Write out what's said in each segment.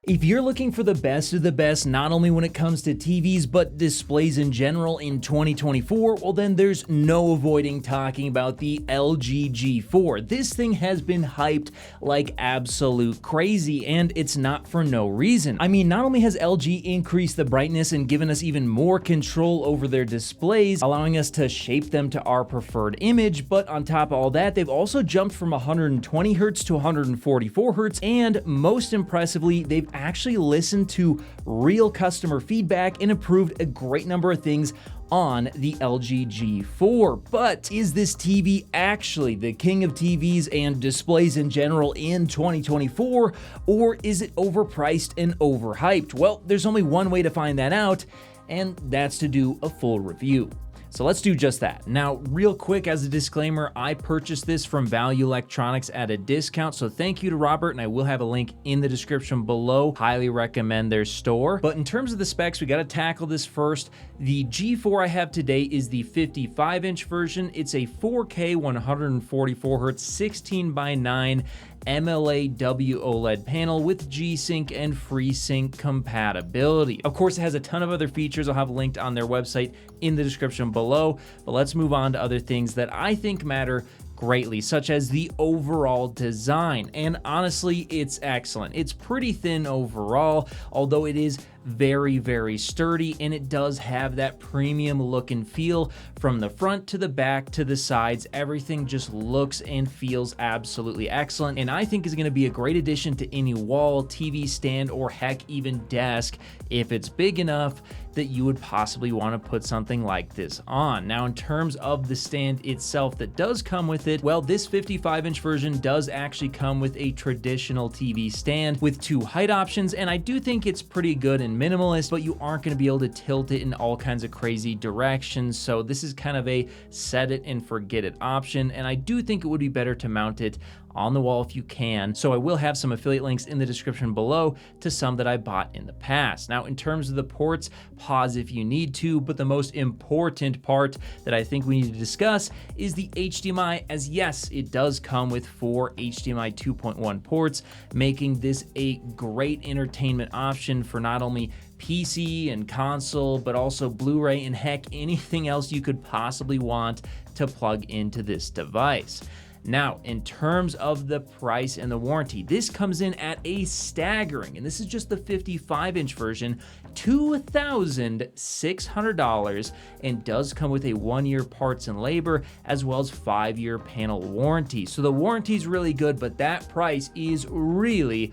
If you're looking for the best of the best, not only when it comes to TVs, but displays in general in 2024, well then there's no avoiding talking about the LG G4. This thing has been hyped like absolute crazy, and it's not for no reason. I mean, not only has LG increased the brightness and given us even more control over their displays, allowing us to shape them to our preferred image, but on top of all that, they've also jumped from 120 Hz to 144 Hz, and most impressively, they've actually listened to real customer feedback and improved a great number of things on the LG G4. But is this TV actually the king of TVs and displays in general in 2024, or is it overpriced and overhyped? Well, there's only one way to find that out, and that's to do a full review. So let's do just that. Now, real quick, as a disclaimer, I purchased this from Value Electronics at a discount, so thank you to Robert, and I will have a link in the description below. Highly recommend their store. But in terms of the specs, we gotta tackle this first. The G4 I have today is the 55-inch version. It's a 4K 144Hz 16:9 MLA OLED panel with G-Sync and FreeSync compatibility. Of course, it has a ton of other features I'll have linked on their website in the description below, but let's move on to other things that I think matter greatly, such as the overall design. And honestly, it's excellent. It's pretty thin overall, although it is very, very sturdy, and it does have that premium look and feel from the front to the back to the sides. Everything just looks and feels absolutely excellent, and I think is going to be a great addition to any wall, TV stand, or heck, even desk if it's big enough that you would possibly want to put something like this on. Now, in terms of the stand itself that does come with it, well, this 55-inch version does actually come with a traditional TV stand with two height options, and I do think it's pretty good and minimalist, but you aren't going to be able to tilt it in all kinds of crazy directions, so this is kind of a set it and forget it option, and I do think it would be better to mount it on the wall if you can. So I will have some affiliate links in the description below to some that I bought in the past. Now, in terms of the ports, pause if you need to, but the most important part that I think we need to discuss is the HDMI, as yes, it does come with 4 HDMI 2.1 ports, making this a great entertainment option for not only PC and console, but also Blu-ray and heck, anything else you could possibly want to plug into this device. Now, in terms of the price and the warranty, this comes in at a staggering, and this is just the 55-inch version, $2,600, and does come with a 1-year parts and labor as well as 5-year panel warranty. So the warranty is really good, but that price is really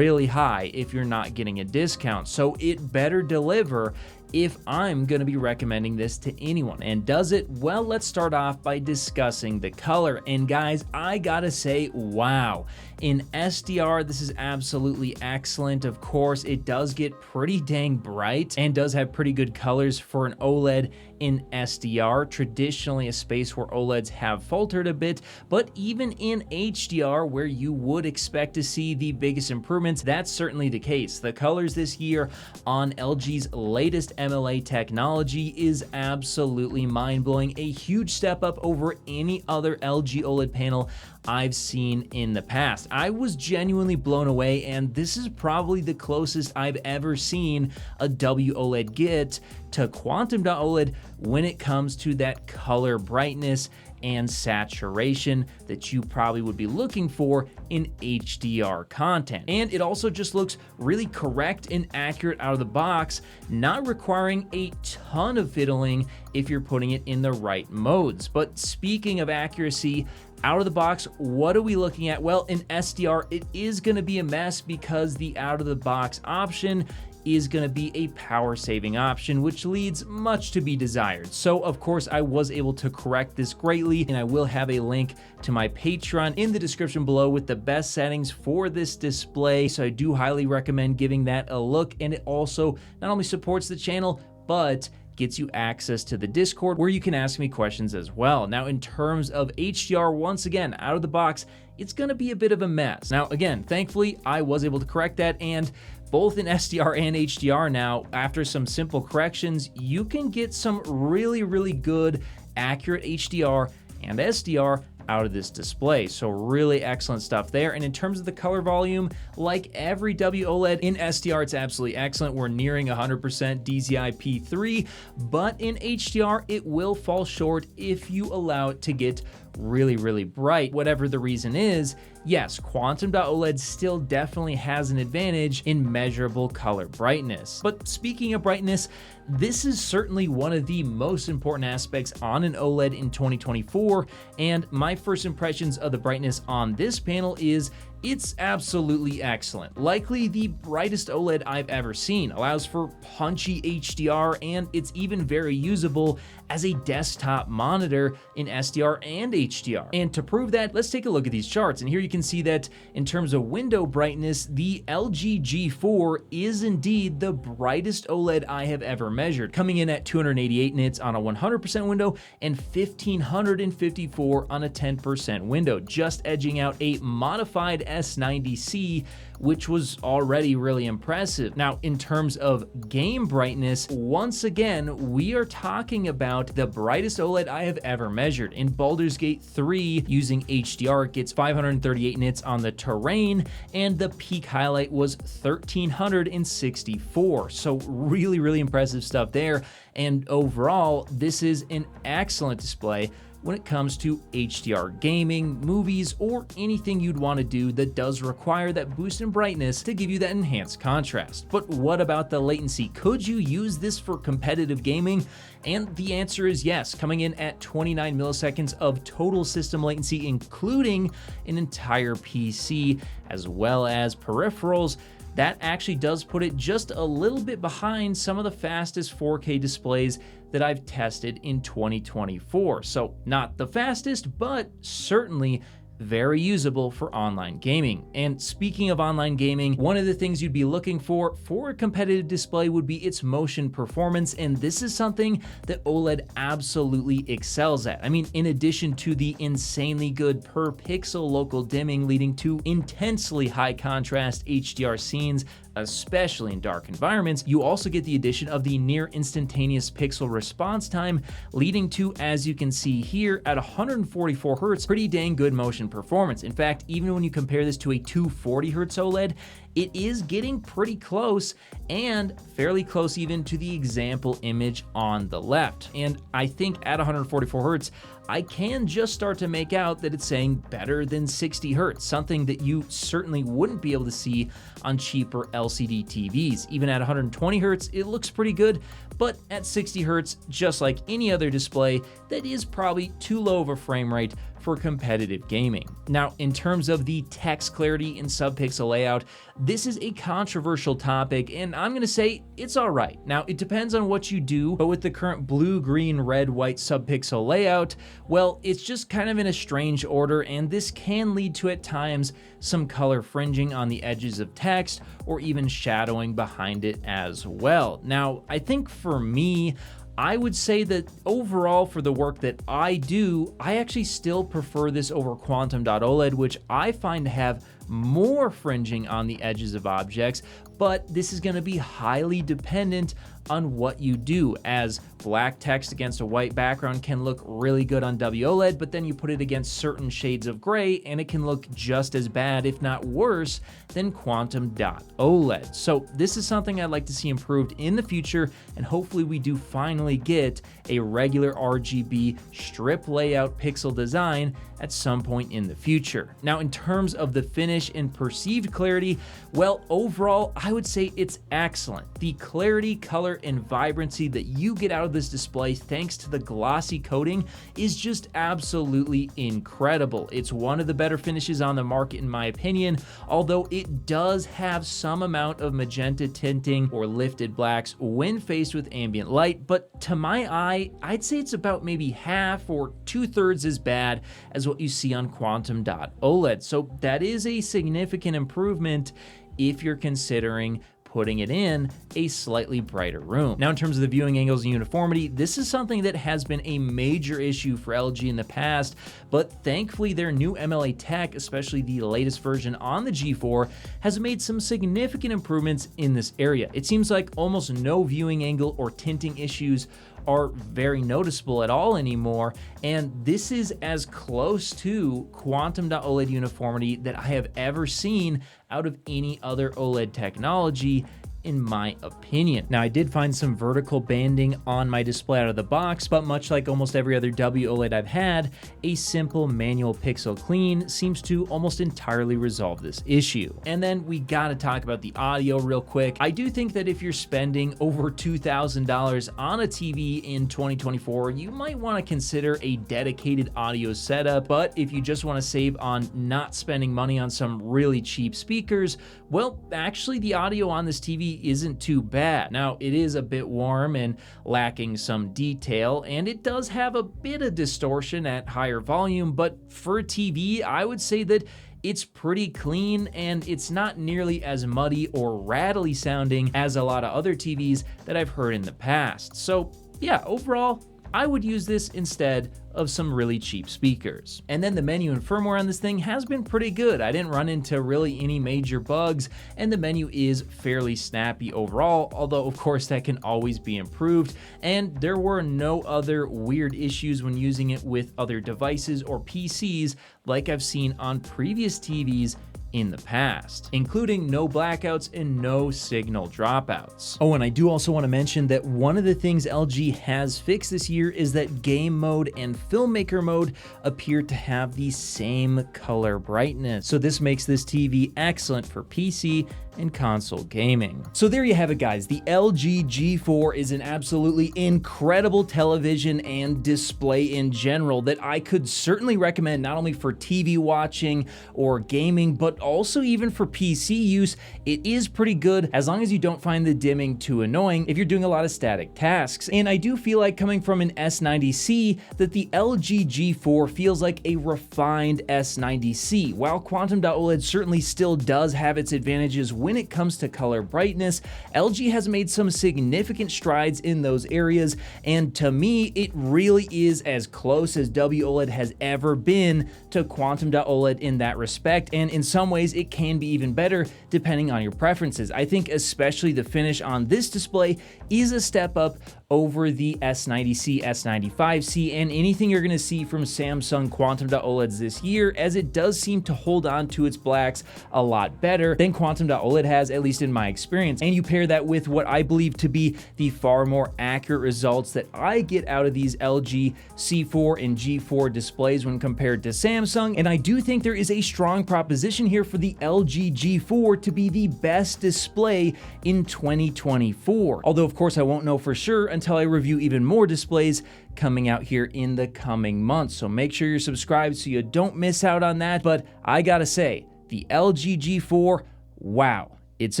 high if you're not getting a discount. So it better deliver if I'm going to be recommending this to anyone. And does it? Well, let's start off by discussing the color. And guys, I gotta say, wow. In SDR, this is absolutely excellent. Of course, it does get pretty dang bright and does have pretty good colors for an OLED in SDR, traditionally a space where OLEDs have faltered a bit, but even in HDR, where you would expect to see the biggest improvements, that's certainly the case. The colors this year on LG's latest MLA technology is absolutely mind-blowing, a huge step up over any other LG OLED panel I've seen in the past. I was genuinely blown away, and this is probably the closest I've ever seen a WOLED get to Quantum OLED when it comes to that color brightness and saturation that you probably would be looking for in HDR content. And it also just looks really correct and accurate out of the box, not requiring a ton of fiddling if you're putting it in the right modes. But speaking of accuracy, out of the box, what are we looking at? Well, in SDR, it is going to be a mess because the out of the box option is going to be a power saving option, which leaves much to be desired. So of course I was able to correct this greatly, and I will have a link to my Patreon in the description below with the best settings for this display. So I do highly recommend giving that a look, and it also not only supports the channel, but gets you access to the Discord where you can ask me questions as well. Now, in terms of HDR, once again, out of the box, it's gonna be a bit of a mess. Now, again, thankfully, I was able to correct that, and both in SDR and HDR now, after some simple corrections, you can get some really good, accurate HDR and SDR out of this display. So really excellent stuff there. And in terms of the color volume, like every WOLED, in SDR it's absolutely excellent. We're nearing 100% DCI-P3, but in HDR it will fall short if you allow it to get really bright. Whatever the reason is, yes, Quantum.OLED still definitely has an advantage in measurable color brightness. But speaking of brightness, this is certainly one of the most important aspects on an OLED in 2024, and my first impressions of the brightness on this panel is it's absolutely excellent. Likely the brightest OLED I've ever seen. Allows for punchy HDR, and it's even very usable as a desktop monitor in SDR and HDR. And to prove that, let's take a look at these charts. And here you can see that in terms of window brightness, the LG G4 is indeed the brightest OLED I have ever measured, coming in at 288 nits on a 100% window and 1554 on a 10% window, just edging out a modified S90C, which was already really impressive. Now, in terms of game brightness, once again, we are talking about the brightest OLED I have ever measured. In Baldur's Gate 3, using HDR, it gets 538 nits on the terrain, and the peak highlight was 1364. So really impressive stuff there. And overall, this is an excellent display when it comes to HDR gaming, movies, or anything you'd want to do that does require that boost in brightness to give you that enhanced contrast. But what about the latency? Could you use this for competitive gaming? And the answer is yes, coming in at 29 milliseconds of total system latency, including an entire PC as well as peripherals. That actually does put it just a little bit behind some of the fastest 4K displays that I've tested in 2024. So not the fastest, but certainly very usable for online gaming. And speaking of online gaming, one of the things you'd be looking for a competitive display would be its motion performance, and this is something that OLED absolutely excels at. I mean, in addition to the insanely good per pixel local dimming leading to intensely high contrast HDR scenes, especially in dark environments, you also get the addition of the near instantaneous pixel response time, leading to, as you can see here, at 144 Hz, pretty dang good motion performance. In fact, even when you compare this to a 240 Hz OLED, it is getting pretty close, and fairly close even to the example image on the left. And I think at 144 Hz, I can just start to make out that it's saying better than 60 Hz, something that you certainly wouldn't be able to see on cheaper LCD TVs. Even at 120 Hz, it looks pretty good, but at 60 Hz, just like any other display, that is probably too low of a frame rate for competitive gaming. Now, in terms of the text clarity and subpixel layout, this is a controversial topic, and I'm gonna say it's all right. Now, it depends on what you do, but with the current blue, green, red, white subpixel layout, well, it's just kind of in a strange order, and this can lead to, at times, some color fringing on the edges of text, or even shadowing behind it as well. Now, I think for me, I would say that overall, for the work that I do, I actually still prefer this over Quantum.OLED, which I find to have more fringing on the edges of objects, but this is going to be highly dependent on what you do, as black text against a white background can look really good on WOLED, but then you put it against certain shades of gray and it can look just as bad, if not worse, than Quantum.OLED. So this is something I'd like to see improved in the future, and hopefully we do finally get a regular RGB strip layout pixel design at some point in the future. Now, in terms of the finish and perceived clarity, well, overall, I would say it's excellent. The clarity, color, and vibrancy that you get out of this display thanks to the glossy coating is just absolutely incredible. It's one of the better finishes on the market in my opinion, although it does have some amount of magenta tinting or lifted blacks when faced with ambient light, but to my eye, I'd say it's about maybe half or 2/3 as bad as what you see on Quantum.OLED. So that is a significant improvement if you're considering putting it in a slightly brighter room. Now, in terms of the viewing angles and uniformity, this is something that has been a major issue for LG in the past, but thankfully their new MLA tech, especially the latest version on the G4, has made some significant improvements in this area. It seems like almost no viewing angle or tinting issues are very noticeable at all anymore, and this is as close to quantum dot OLED uniformity that I have ever seen out of any other OLED technology, in my opinion. Now, I did find some vertical banding on my display out of the box, but much like almost every other OLED I've had, a simple manual pixel clean seems to almost entirely resolve this issue. And then we gotta talk about the audio real quick. I do think that if you're spending over $2,000 on a TV in 2024, you might wanna consider a dedicated audio setup, but if you just wanna save on not spending money on some really cheap speakers, well, actually the audio on this TV isn't too bad. Now, it is a bit warm and lacking some detail, and it does have a bit of distortion at higher volume, but for a TV, I would say that it's pretty clean and it's not nearly as muddy or rattly sounding as a lot of other TVs that I've heard in the past. So yeah, overall, I would use this instead of some really cheap speakers. And then the menu and firmware on this thing has been pretty good. I didn't run into really any major bugs, and the menu is fairly snappy overall, although of course that can always be improved, and there were no other weird issues when using it with other devices or PCs like I've seen on previous TVs in the past, including no blackouts and no signal dropouts. Oh, and I do also want to mention that one of the things LG has fixed this year is that game mode and filmmaker mode appear to have the same color brightness. So this makes this TV excellent for PC and console gaming. So there you have it, guys. The LG G4 is an absolutely incredible television and display in general that I could certainly recommend not only for TV watching or gaming, but also even for PC use. It is pretty good as long as you don't find the dimming too annoying if you're doing a lot of static tasks. And I do feel like, coming from an S90C, that the LG G4 feels like a refined S90C. While quantum dot OLED certainly still does have its advantages when it comes to color brightness, LG has made some significant strides in those areas, and to me, it really is as close as WOLED has ever been to quantum dot OLED in that respect, and in some ways it can be even better depending on your preferences. I think especially the finish on this display is a step up over the S90C, S95C, and anything you're going to see from Samsung quantum dot OLEDs this year, as it does seem to hold on to its blacks a lot better than quantum dot OLED has, at least in my experience. And you pair that with what I believe to be the far more accurate results that I get out of these LG C4 and G4 displays when compared to Samsung, and I do think there is a strong proposition here for the LG G4 to be the best display in 2024. Although of course I won't know for sure until I review even more displays coming out here in the coming months. So make sure you're subscribed so you don't miss out on that. But I gotta say, the LG G4, wow, it's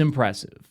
impressive.